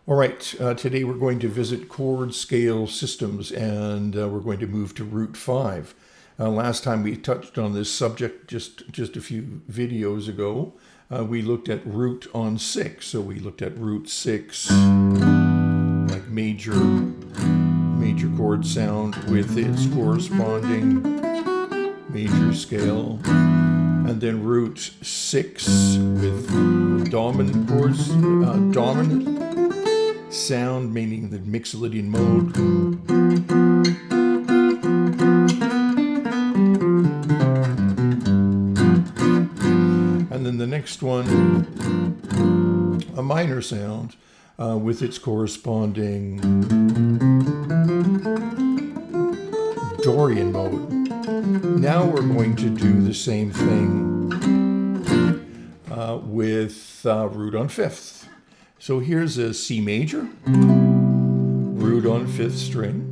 All right, today we're going to visit chord scale systems, and we're going to move to root 5. Last time we touched on this subject just a few videos ago. We looked at root on 6, so we looked at root 6, like major chord sound with its corresponding major scale, and then root 6 with dominant chords, dominant sound, meaning the Mixolydian mode. And then the next one, a minor sound with its corresponding Dorian mode. Now we're going to do the same thing with root on 5th. So here's a C major, root on 5th string,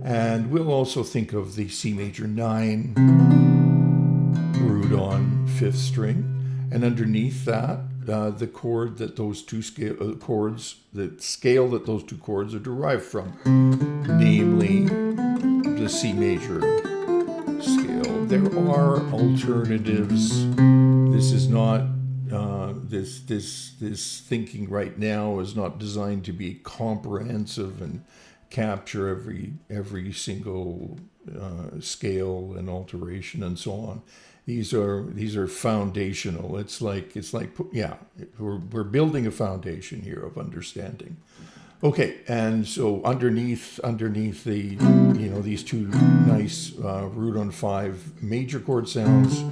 and we'll also think of the C major 9, root on 5th string, and underneath that, the chord that those two chords, the scale that those two chords are derived from, namely the C major scale. There are alternatives. This is not this thinking right now is not designed to be comprehensive and capture every single scale and alteration and so on. These are foundational. It's like we're building a foundation here of understanding. Okay, and so underneath the these two nice root on 5 major chord sounds,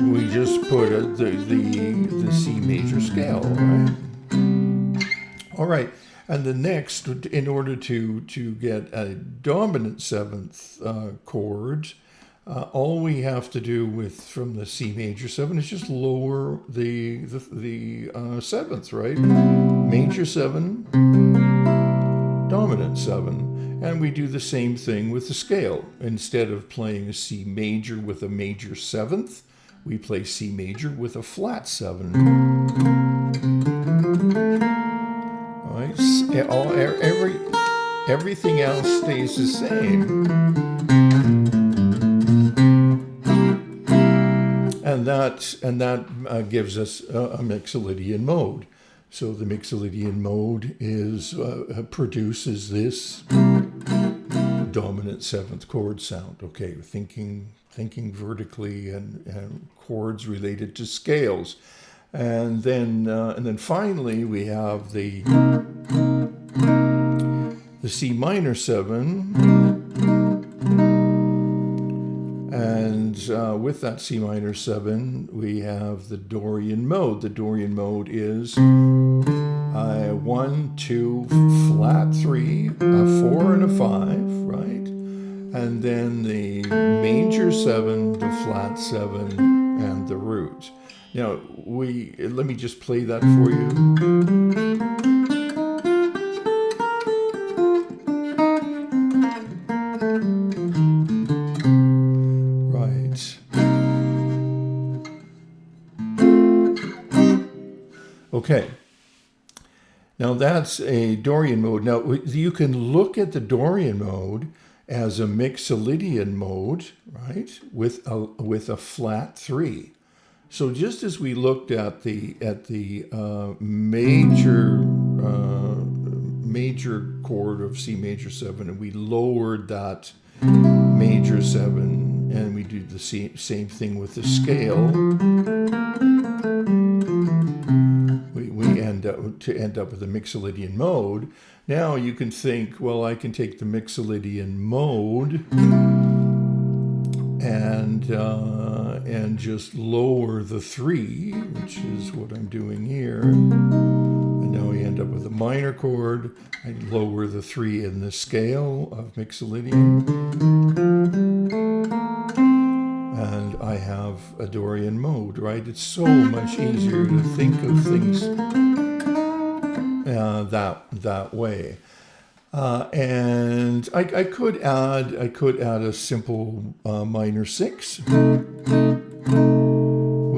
we just put the C major scale, right? All right, and the next, in order to get a dominant 7th chord, all we have to do from the C major 7 is just lower the 7th, right? Major 7, dominant 7, and we do the same thing with the scale. Instead of playing a C major with a major 7th, we play C major with a flat 7. All right, everything else stays the same. And that gives us a Mixolydian mode. So the Mixolydian mode produces this dominant 7th chord sound. Okay, thinking vertically and chords related to scales, and then finally we have the C minor 7. And with that C minor 7, we have the Dorian mode. The Dorian mode is 1, 2, flat 3, a 4 and a 5, right? And then the major 7, the flat 7, and the root. Now, let me just play that for you. Okay, now that's a Dorian mode. Now you can look at the Dorian mode as a Mixolydian mode, right, with a flat 3. So just as we looked at the major chord of C major 7, and we lowered that major 7, and we do the same thing with the scale. We end up with a Mixolydian mode. Now you can think, well, I can take the Mixolydian mode and just lower the 3, which is what I'm doing here. And now we end up with a minor chord. I lower the 3 in the scale of Mixolydian, and I have a Dorian mode, right? It's so much easier to think of things that way. And I could add a simple minor 6,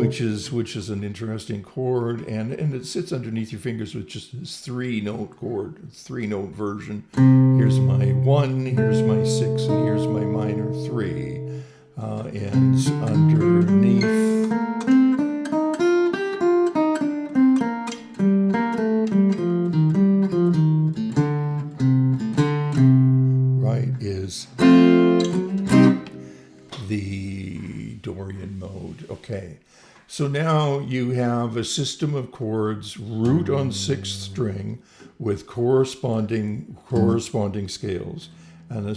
which is an interesting chord, and it sits underneath your fingers with just this 3-note chord, 3-note version. Here's my 1, here's my 6, and here's my minor 3, and underneath. Right is the Dorian mode. Okay, so now you have a system of chords, root on 6th string with corresponding scales, and a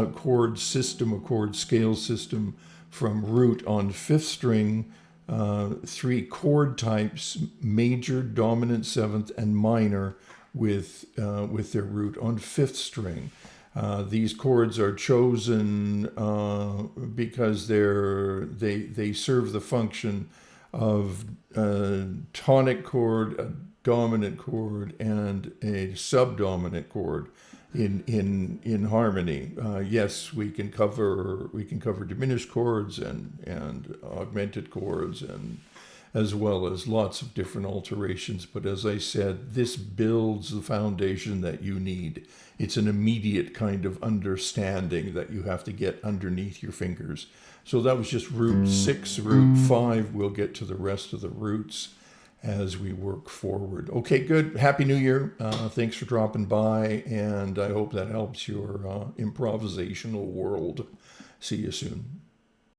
chord scale system from root on 5th string, 3 chord types, major, dominant, 7th, and minor, with their root on 5th string. These chords are chosen because they serve the function of a tonic chord, a dominant chord, and a subdominant chord in harmony. Yes, we can cover diminished chords and augmented chords, and as well as lots of different alterations. But as I said, this builds the foundation that you need. It's an immediate kind of understanding that you have to get underneath your fingers. So that was just root 6, root 5. We'll get to the rest of the roots as we work forward. Okay, good. Happy New Year. Thanks for dropping by, and I hope that helps your improvisational world. See you soon.